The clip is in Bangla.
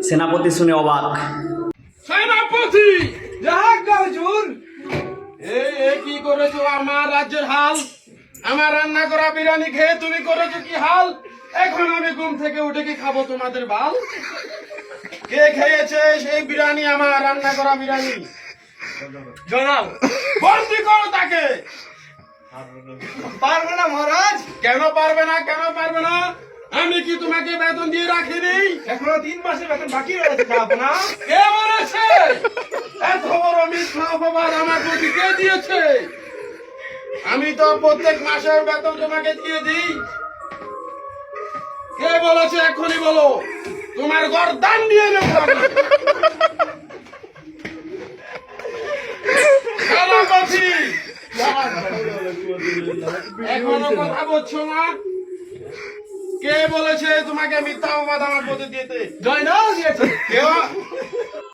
সেনাপতি শুনে অবাক। সেনাপতি হুজুর, এই কি করেছো আমার রাজ্যের হাল? আমার রান্না করা বিরিয়ানি খেয়ে তুমি করেছো কি হাল? এখন আমি ঘুম থেকে উঠে কি খাবো তোমাদের বাল? কে খেয়েছে সেই বিরিয়ানি, আমার রান্না করা বিরিয়ানি? জনাব, বন্দি করো তাকে। পারবে না মহারাজ। কেন পারবে না, কেন পারবে না? আমি কি তোমাকে বেতন দিয়ে রাখিনি? এখনো 3 মাসের বেতন বাকি রয়েছে যাব না। কে বলেছে? এত বড় মিথ্যা অপবাদ আমার প্রতি কে দিয়েছে? আমি তো প্রত্যেক মাসের বেতন তোমাকে দিয়ে দিই। কে বলেছে এখনই বলো, তোমার গর্দান নিয়ে নেবো আমি। সেনাপতি, এখনো কথা বলছো না? কে বলেছে তোমাকে মিথ্যা অপবাদ আমার প্রতি দিতে? জয়নাল দিয়েছে।